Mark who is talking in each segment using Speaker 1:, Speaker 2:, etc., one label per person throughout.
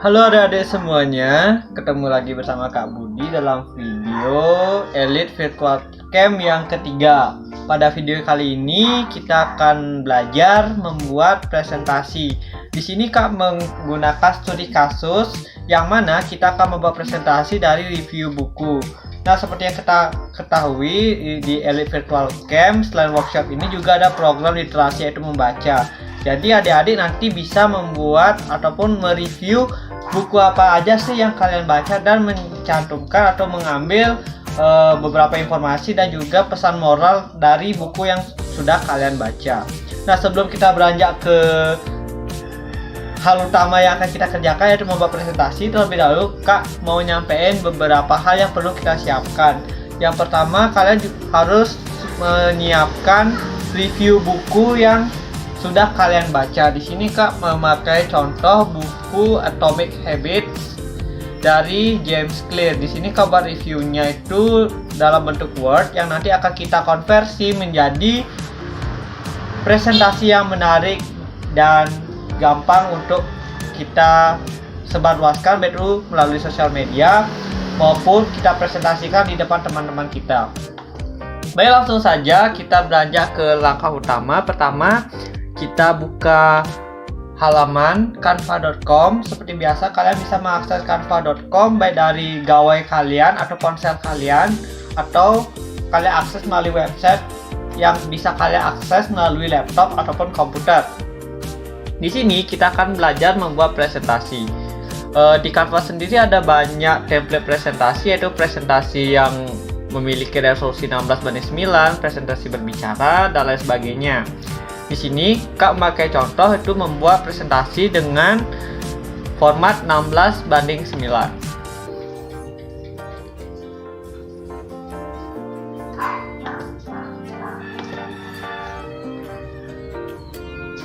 Speaker 1: Halo adik-adik semuanya, ketemu lagi bersama Kak Budi dalam video Elite Virtual Camp yang ketiga. Pada video kali ini kita akan belajar membuat presentasi. Di sini Kak menggunakan studi kasus yang mana kita akan membuat presentasi dari review buku. Nah, seperti yang kita ketahui di Elite Virtual Camp selain workshop ini juga ada program literasi yaitu membaca. Jadi adik-adik nanti bisa membuat ataupun mereview buku apa aja sih yang kalian baca dan mencantumkan atau mengambil beberapa informasi dan juga pesan moral dari buku yang sudah kalian baca. Nah, sebelum kita beranjak ke hal utama yang akan kita kerjakan yaitu membuat presentasi, terlebih dahulu Kak mau nyampein beberapa hal yang perlu kita siapkan. Yang pertama, kalian harus menyiapkan review buku yang sudah kalian baca. Di sini Kak memakai contoh buku Atomic Habits dari James Clear. Di sini Kak buat reviewnya itu dalam bentuk Word yang nanti akan kita konversi menjadi presentasi yang menarik dan gampang untuk kita sebarluaskan baik itu melalui sosial media maupun kita presentasikan di depan teman-teman kita. Baik, langsung saja kita beranjak ke langkah utama. Pertama, kita buka halaman canva.com. Seperti biasa kalian bisa mengakses canva.com baik dari gawai kalian atau ponsel kalian, atau kalian akses melalui website yang bisa kalian akses melalui laptop ataupun komputer. Di sini kita akan belajar membuat presentasi. Di Canva sendiri ada banyak template presentasi, yaitu presentasi yang memiliki resolusi 16:9, presentasi berbicara, dan lain sebagainya. Di sini Kak memakai contoh itu membuat presentasi dengan format 16:9.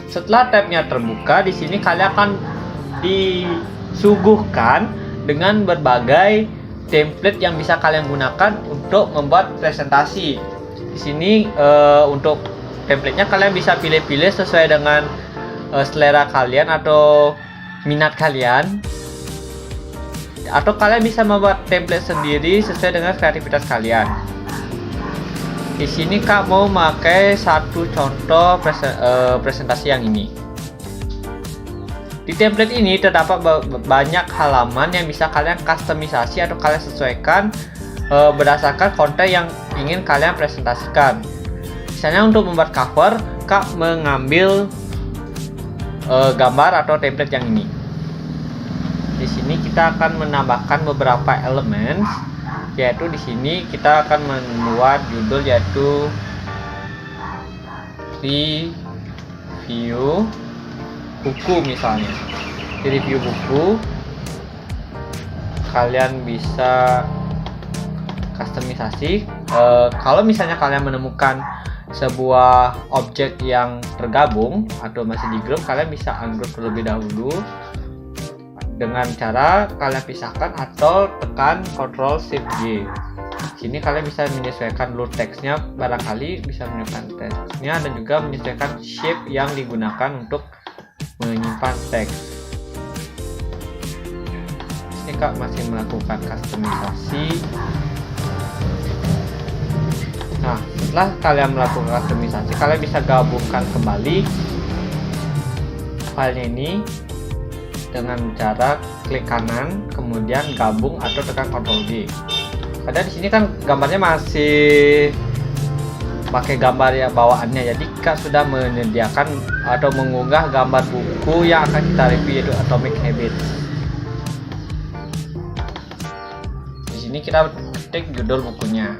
Speaker 1: Setelah tabnya terbuka, di sini kalian akan disuguhkan dengan berbagai template yang bisa kalian gunakan untuk membuat presentasi. Di sini untuk template-nya kalian bisa pilih-pilih sesuai dengan selera kalian atau minat kalian, atau kalian bisa membuat template sendiri sesuai dengan kreativitas kalian. Di sini Kak mau memakai satu contoh presentasi yang ini. Di template ini terdapat banyak halaman yang bisa kalian customisasi atau kalian sesuaikan berdasarkan konten yang ingin kalian presentasikan. Misalnya untuk membuat cover, Kak mengambil gambar atau template yang ini. Di sini kita akan menambahkan beberapa elemen, yaitu di sini kita akan membuat judul yaitu review buku. Misalnya di review buku kalian bisa customisasi. Kalau misalnya kalian menemukan sebuah objek yang tergabung atau masih di grup, kalian bisa ungroup terlebih dahulu dengan cara kalian pisahkan atau tekan Ctrl+Shift+J. Sini kalian bisa menyesuaikan dulu teksnya, barangkali bisa menyesuaikan teksnya dan juga menyesuaikan shape yang digunakan untuk menyimpan teks. Ini Kak masih melakukan customisasi. Nah, setelah kalian melakukan customisasi, kalian bisa gabungkan kembali filenya ini dengan cara klik kanan kemudian gabung atau tekan Ctrl+G. Padahal di sini kan gambarnya masih pakai gambar ya bawaannya, jadi Kak sudah menyediakan atau mengunggah gambar buku yang akan kita review yaitu Atomic Habits. Di sini kita ketik judul bukunya,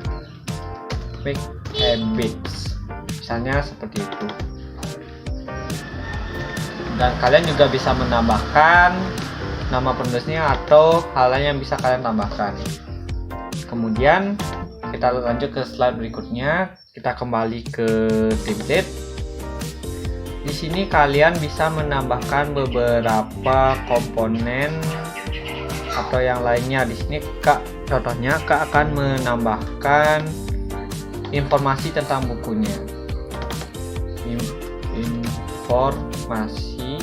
Speaker 1: Atomic Habits, misalnya seperti itu. Dan kalian juga bisa menambahkan nama penulisnya atau hal lain yang bisa kalian tambahkan. Kemudian kita lanjut ke slide berikutnya. Kita kembali ke template. Di sini kalian bisa menambahkan beberapa komponen atau yang lainnya. Di sini Kak contohnya Kak akan menambahkan informasi tentang bukunya. Informasi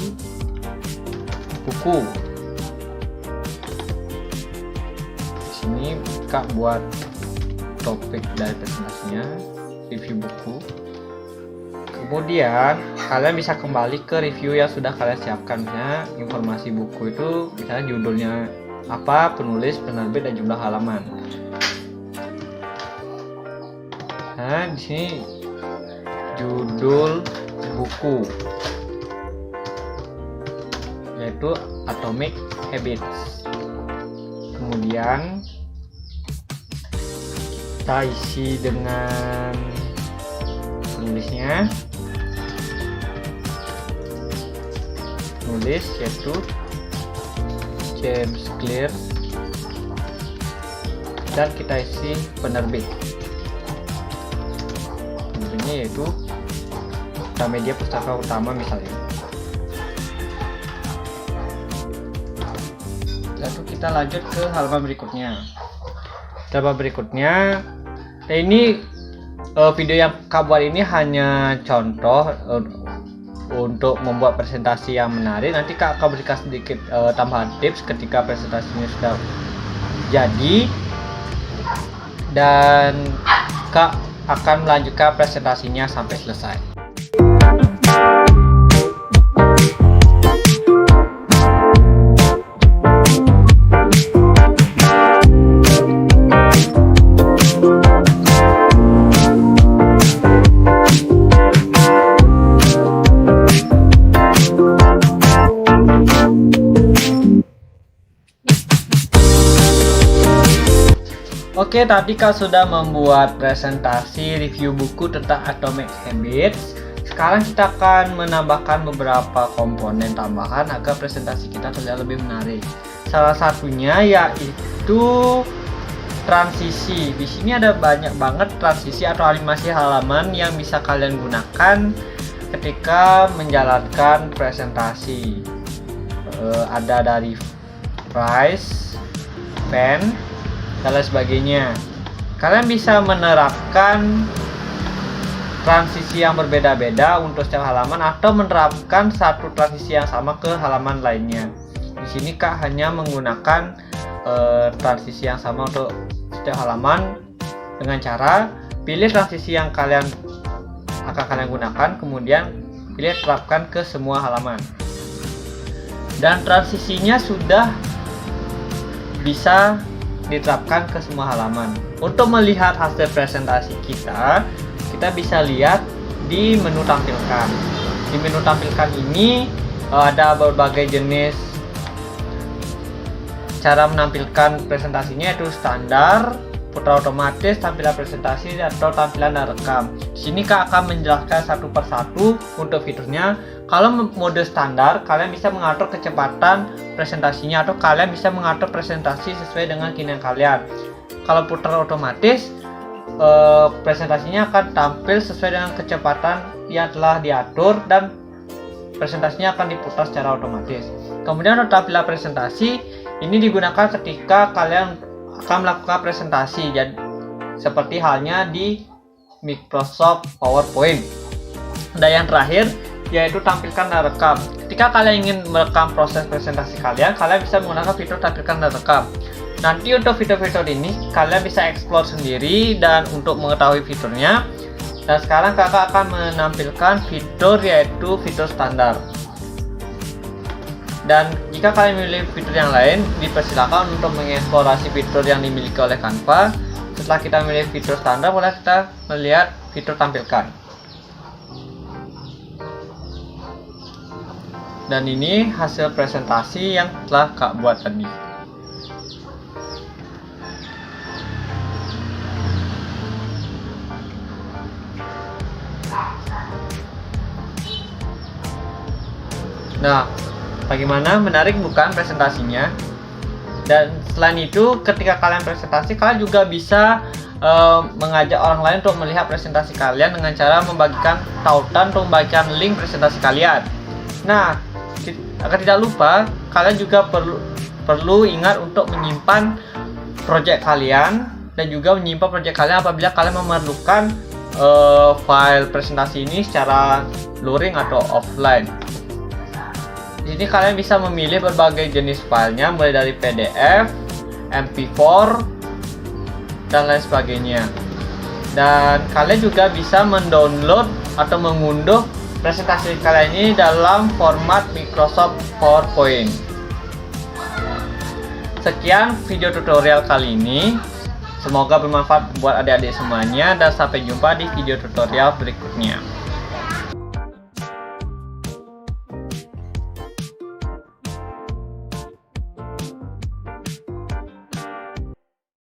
Speaker 1: buku. Di sini Kak buat topik dari presentasinya, review buku. Kemudian kalian bisa kembali ke review yang sudah kalian siapkan, misalnya informasi buku itu, misalnya judulnya apa, penulis, penerbit, dan jumlah halaman. Nah, di sini judul buku yaitu Atomic Habits. Kemudian kita isi dengan penulisnya, penulis yaitu James Clear, dan kita isi penerbit, penerbitnya yaitu Gramedia Pustaka Utama misalnya. Lalu kita lanjut ke halaman berikutnya. Halaman berikutnya, ini video yang Kak buat ini hanya contoh untuk membuat presentasi yang menarik. Nanti Kak akan berikan sedikit tambahan tips ketika presentasinya sudah jadi, dan Kak akan melanjutkan presentasinya sampai selesai. Oke, tadi Kak sudah membuat presentasi review buku tentang Atomic Habits. Sekarang kita akan menambahkan beberapa komponen tambahan agar presentasi kita terlihat lebih menarik. Salah satunya yaitu transisi. Di sini ada banyak banget transisi atau animasi halaman yang bisa kalian gunakan ketika menjalankan presentasi. Ada dari Price, Pen, dan lain sebagainya. Kalian bisa menerapkan transisi yang berbeda-beda untuk setiap halaman, atau menerapkan satu transisi yang sama ke halaman lainnya. Di sini Kak hanya menggunakan transisi yang sama untuk setiap halaman dengan cara pilih transisi yang akan kalian gunakan, kemudian pilih terapkan ke semua halaman. Dan transisinya sudah bisa diterapkan ke semua halaman. Untuk melihat hasil presentasi kita bisa lihat di menu tampilkan. Di menu tampilkan ini ada berbagai jenis cara menampilkan presentasinya, yaitu standar, putar otomatis, tampilan presentasi, atau tampilan dan rekam. Di sini Kak akan menjelaskan satu persatu untuk fiturnya. Kalau mode standar, kalian bisa mengatur kecepatan presentasinya, atau kalian bisa mengatur presentasi sesuai dengan keinginan kalian. Kalau putar otomatis, presentasinya akan tampil sesuai dengan kecepatan yang telah diatur, dan presentasinya akan diputar secara otomatis. Kemudian untuk tampilan presentasi, ini digunakan ketika kalian akan melakukan presentasi, jadi seperti halnya di Microsoft PowerPoint. Dan yang terakhir yaitu tampilkan dan rekam. Ketika kalian ingin merekam proses presentasi kalian bisa menggunakan fitur tampilkan dan rekam. Nanti untuk fitur-fitur ini kalian bisa explore sendiri dan untuk mengetahui fiturnya. Dan sekarang Kakak akan menampilkan fitur yaitu fitur standar. Dan jika kalian memilih fitur yang lain, dipersilakan untuk mengeksplorasi fitur yang dimiliki oleh Canva. Setelah kita memilih fitur standar, boleh kita melihat fitur tampilkan. Dan ini hasil presentasi yang telah Kak buat tadi. Nah, bagaimana, menarik bukan presentasinya? Dan selain itu, ketika kalian presentasi, kalian juga bisa mengajak orang lain untuk melihat presentasi kalian dengan cara membagikan tautan atau membagikan link presentasi kalian. Nah, agar tidak lupa, kalian juga perlu ingat untuk menyimpan project kalian, dan juga menyimpan project kalian apabila kalian memerlukan file presentasi ini secara luring atau offline. Di sini kalian bisa memilih berbagai jenis filenya, mulai dari PDF, MP4, dan lain sebagainya. Dan kalian juga bisa mendownload atau mengunduh presentasi kalian ini dalam format Microsoft PowerPoint. Sekian video tutorial kali ini. Semoga bermanfaat buat adik-adik semuanya dan sampai jumpa di video tutorial berikutnya.